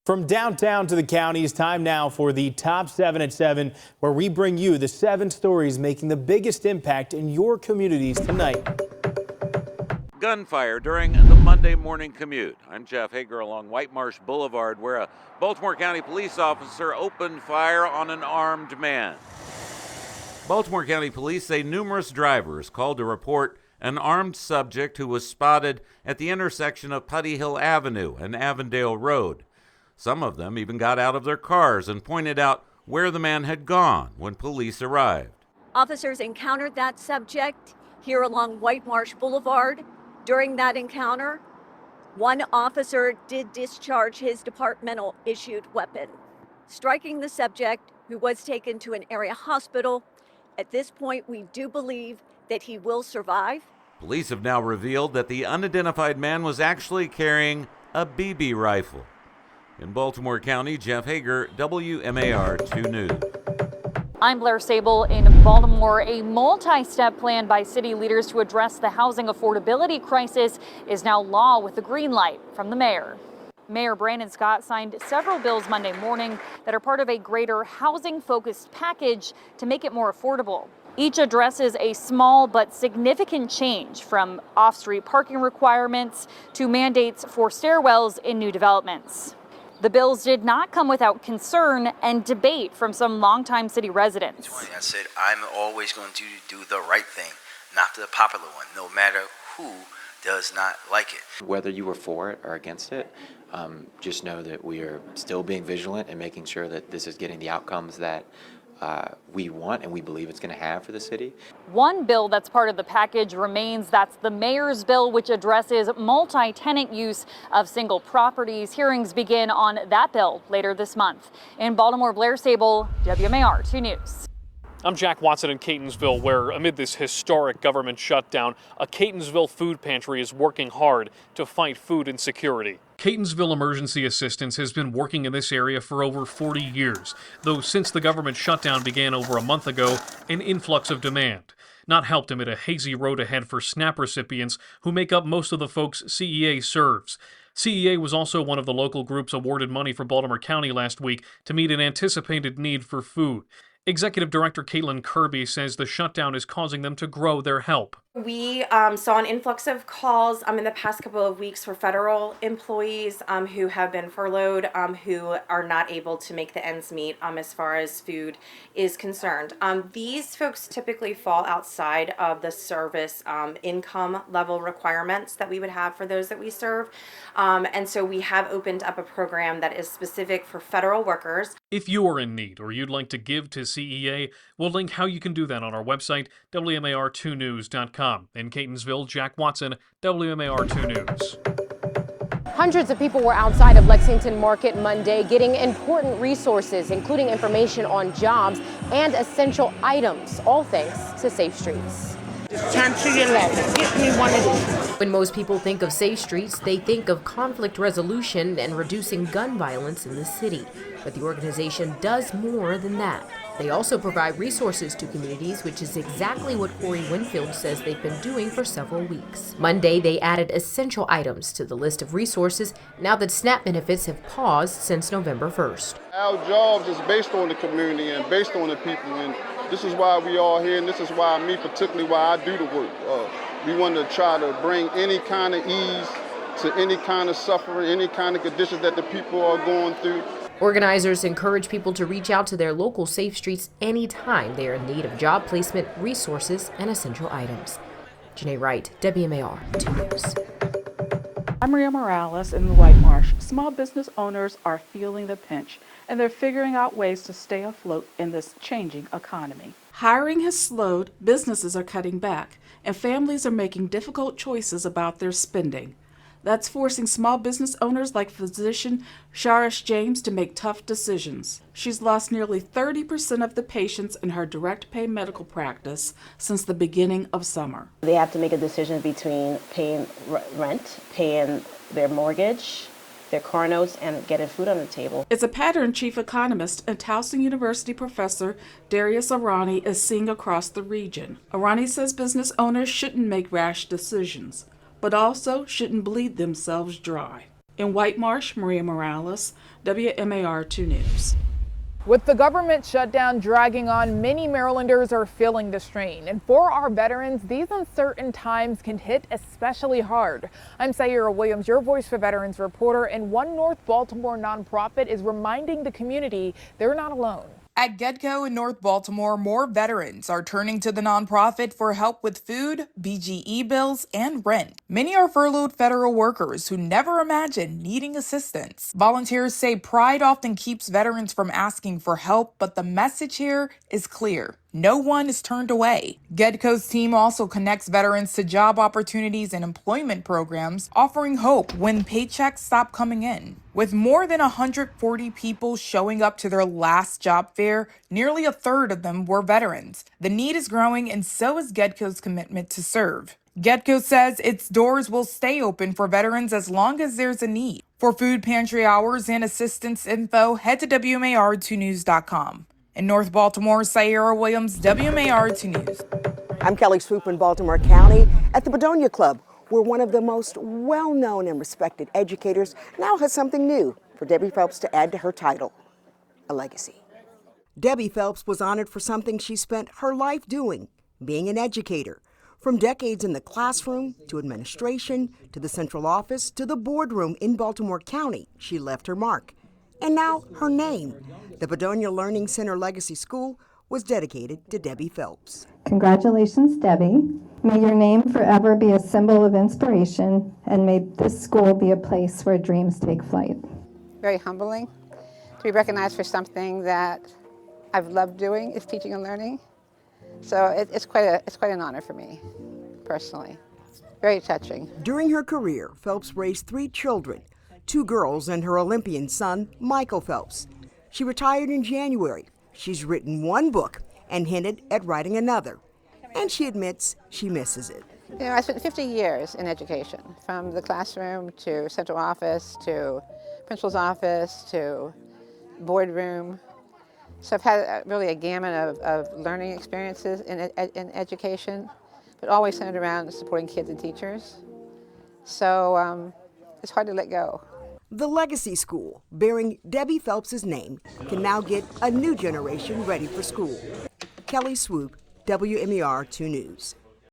From downtown to the counties, time now for the Top 7 at 7, where we bring you the 7 stories making the biggest impact in your communities tonight. Gunfire during the Monday morning commute. I'm Jeff Hager along White Marsh Boulevard, where a Baltimore County police officer opened fire on an armed man. Baltimore County police say numerous drivers called to report an armed subject who was spotted at the intersection of Putty Hill Avenue and Avondale Road. Some of them even got out of their cars and pointed out where the man had gone when police arrived. Officers encountered that subject here along White Marsh Boulevard. During that encounter, one officer did discharge his departmental issued weapon, striking the subject, who was taken to an area hospital. At this point, we do believe that he will survive. Police have now revealed that the unidentified man was actually carrying a BB rifle. In Baltimore County, Jeff Hager, WMAR-2 News. I'm Blair Sable in Baltimore. A multi-step plan by city leaders to address the housing affordability crisis is now law with the green light from the mayor. Mayor Brandon Scott signed several bills Monday morning that are part of a greater housing-focused package to make it more affordable. Each addresses a small but significant change, from off-street parking requirements to mandates for stairwells in new developments. The bills did not come without concern and debate from some longtime city residents. I said, I'm always going to do the right thing, not the popular one, no matter who does not like it. Whether you were for it or against it, just know that we are still being vigilant and making sure that this is getting the outcomes that we want and we believe it's going to have for the city. One bill that's part of the package remains. That's the mayor's bill, which addresses multi-tenant use of single properties. Hearings begin on that bill later this month. In Baltimore, Blair Sable, WMAR-2 News. I'm Jack Watson in Catonsville, where amid this historic government shutdown, a Catonsville food pantry is working hard to fight food insecurity. Catonsville Emergency Assistance has been working in this area for over 40 years, though since the government shutdown began over a month ago, an influx of demand not helped amid a hazy road ahead for SNAP recipients who make up most of the folks CEA serves. CEA was also one of the local groups awarded money for Baltimore County last week to meet an anticipated need for food. Executive Director Caitlin Kirby says the shutdown is causing them to grow their help. We saw an influx of calls in the past couple of weeks for federal employees who have been furloughed, who are not able to make the ends meet as far as food is concerned. These folks typically fall outside of the service income level requirements that we would have for those that we serve. And so we have opened up a program that is specific for federal workers. If you are in need or you'd like to give to CEA, we'll link how you can do that on our website, WMAR2news.com. In Catonsville, Jack Watson, WMAR-2 News. Hundreds of people were outside of Lexington Market Monday getting important resources, including information on jobs and essential items, all thanks to Safe Streets. It's time to your left. Get me one of these. When most people think of Safe Streets, they think of conflict resolution and reducing gun violence in the city. But the organization does more than that. They also provide resources to communities, which is exactly what Corey Winfield says they've been doing for several weeks. Monday, they added essential items to the list of resources now that SNAP benefits have paused since November 1st. Our jobs is based on the community and based on the people, and this is why we are here, and this is why particularly why I do the work. We want to try to bring any kind of ease to any kind of suffering, any kind of conditions that the people are going through. Organizers encourage people to reach out to their local Safe Streets anytime they are in need of job placement, resources, and essential items. Janae Wright, WMAR 2 News. I'm Maria Morales in the White Marsh. Small business owners are feeling the pinch, and they're figuring out ways to stay afloat in this changing economy. Hiring has slowed, businesses are cutting back, and families are making difficult choices about their spending. That's forcing small business owners like physician Sharish James to make tough decisions. She's lost nearly 30% of the patients in her direct pay medical practice since the beginning of summer. They have to make a decision between paying rent, paying their mortgage, their car notes, and getting food on the table. It's a pattern chief economist and Towson University professor Darius Arani is seeing across the region. Arani says business owners shouldn't make rash decisions, but also shouldn't bleed themselves dry. In White Marsh, Maria Morales, WMAR-2 News. With the government shutdown dragging on, many Marylanders are feeling the strain. And for our veterans, these uncertain times can hit especially hard. I'm Sayera Williams, your Voice for Veterans reporter, and one North Baltimore nonprofit is reminding the community they're not alone. At GetGo in North Baltimore, more veterans are turning to the nonprofit for help with food, BGE bills, and rent. Many are furloughed federal workers who never imagined needing assistance. Volunteers say pride often keeps veterans from asking for help, but the message here is clear. No one is turned away. GetGo's team also connects veterans to job opportunities and employment programs, offering hope when paychecks stop coming in. With more than 140 people showing up to their last job fair, nearly a third of them were veterans. The need is growing, and so is GetGo's commitment to serve. GetGo says its doors will stay open for veterans as long as there's a need. For food pantry hours and assistance info, head to WMAR2news.com. In North Baltimore, Sayera Williams, WMAR-2 News. I'm Kelly Swoop in Baltimore County at the Bedonia Club, where one of the most well-known and respected educators now has something new for Debbie Phelps to add to her title, a legacy. Debbie Phelps was honored for something she spent her life doing, being an educator. From decades in the classroom, to administration, to the central office, to the boardroom in Baltimore County, she left her mark. And now her name, the Bedonia Learning Center Legacy School, was dedicated to Debbie Phelps. Congratulations, Debbie. May your name forever be a symbol of inspiration, and may this school be a place where dreams take flight. Very humbling to be recognized for something that I've loved doing, is teaching and learning. So it's quite an honor for me, personally. Very touching. During her career, Phelps raised 3 children, 2 girls and her Olympian son, Michael Phelps. She retired in January. She's written 1 book and hinted at writing another. And she admits she misses it. You know, I spent 50 years in education, from the classroom to central office to principal's office to boardroom. So I've had really a gamut of learning experiences in education, but always centered around supporting kids and teachers. So it's hard to let go. The Legacy School, bearing Debbie Phelps' name, can now get a new generation ready for school. Kelly Swoop, WMAR-2 News.